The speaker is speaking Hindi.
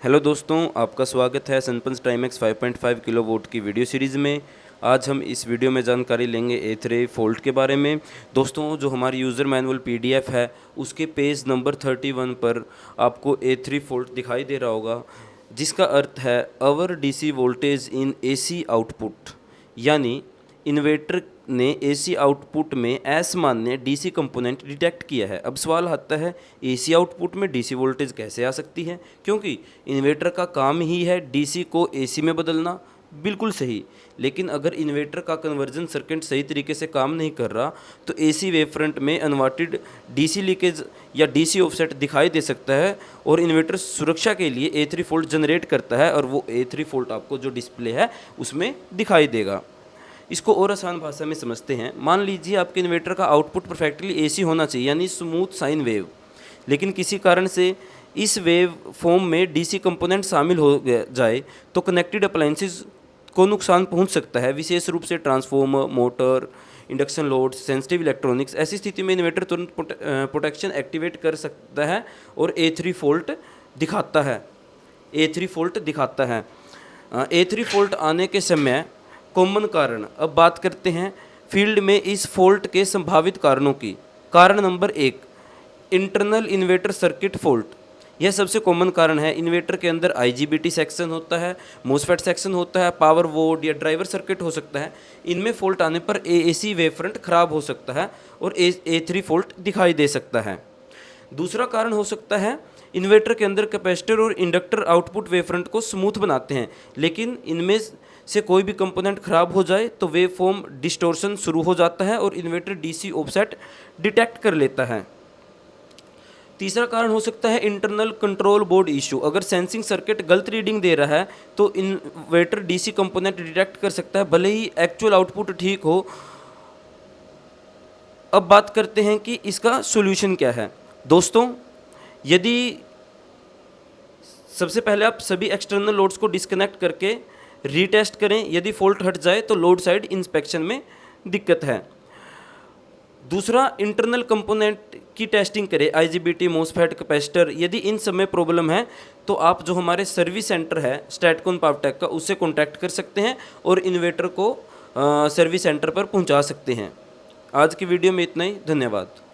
हेलो दोस्तों, आपका स्वागत है सनपंच टाइमेक्स 5.5 किलोवाट की वीडियो सीरीज़ में। आज हम इस वीडियो में जानकारी लेंगे ए3 फोल्ट के बारे में। दोस्तों, जो हमारी यूज़र मैनुअल पीडीएफ है उसके पेज नंबर 31 पर आपको ए3 फोल्ट दिखाई दे रहा होगा, जिसका अर्थ है our DC voltage in AC output, यानी इन्वर्टर ने एसी आउटपुट में असामान्य डीसी कंपोनेंट डिटेक्ट किया है। अब सवाल आता है, एसी आउटपुट में डीसी वोल्टेज कैसे आ सकती है, क्योंकि इन्वर्टर का काम ही है डीसी को एसी में बदलना। बिल्कुल सही, लेकिन अगर इन्वर्टर का कन्वर्जन सर्किट सही तरीके से काम नहीं कर रहा तो एसी वेव फ्रंट में अनवांटेड डीसी लीकेज या डीसी ऑफसेट दिखाई दे सकता है, और इन्वर्टर सुरक्षा के लिए ए3 फोल्ट जनरेट करता है, और वो ए3 फोल्ट आपको जो डिस्प्ले है उसमें दिखाई देगा। इसको और आसान भाषा में समझते हैं। मान लीजिए आपके इन्वर्टर का आउटपुट परफेक्टली एसी होना चाहिए, यानी स्मूथ साइन वेव, लेकिन किसी कारण से इस वेव फॉर्म में डीसी कंपोनेंट शामिल हो जाए तो कनेक्टेड अप्लायंसेस को नुकसान पहुंच सकता है, विशेष रूप से transformer, motor, induction load, sensitive electronics. ऐसी स्थिति में इन्वर्टर तुरंत प्रोटेक्शन एक्टिवेट कर सकता है और ए3 फोल्ट दिखाता है। ए3 फोल्ट आने के समय कॉमन कारण। अब बात करते हैं फील्ड में इस फॉल्ट के संभावित कारणों की। कारण number 1, internal inverter circuit fault. यह सबसे कॉमन कारण है। इन्वर्टर के अंदर आईजीबीटी सेक्शन होता है, मोसफेट सेक्शन होता है, पावर बोर्ड या ड्राइवर सर्किट हो सकता है। इनमें फॉल्ट आने पर एसी वेव फ्रंट खराब हो सकता है और ए3 फॉल्ट दिखाई दे सकता है। दूसरा कारण हो सकता है, इन्वर्टर के अंदर कैपेसिटर और इंडक्टर आउटपुट वेव फ्रंट को स्मूथ बनाते हैं, लेकिन इनमें से कोई भी कंपोनेंट खराब हो जाए तो वेव फॉर्म डिस्टॉर्शन शुरू हो जाता है और इन्वर्टर डीसी ऑफसेट डिटेक्ट कर लेता है। तीसरा कारण हो सकता है इंटरनल कंट्रोल बोर्ड इशू। अगर सेंसिंग सर्किट गलत रीडिंग दे रहा है तो इन्वर्टर डीसी कंपोनेंट डिटेक्ट कर सकता है, भले ही एक्चुअल आउटपुट ठीक हो। अब बात करते हैं कि इसका सॉल्यूशन क्या है। दोस्तों, यदि सबसे पहले आप सभी एक्सटर्नल लोड्स को डिस्कनेक्ट करके रीटेस्ट करें। यदि फॉल्ट हट जाए तो लोड साइड इंस्पेक्शन में दिक्कत है। दूसरा, इंटरनल कंपोनेंट की टेस्टिंग करें, आईजीबीटी, मोसफेट, कैपेसिटर। यदि इन सब में प्रॉब्लम है तो आप जो हमारे सर्विस सेंटर है स्टैटकॉन पावरटेक का, उससे कॉन्टैक्ट कर सकते हैं और इन्वर्टर को सर्विस सेंटर पर पहुंचा सकते हैं। आज की वीडियो में इतना ही। धन्यवाद।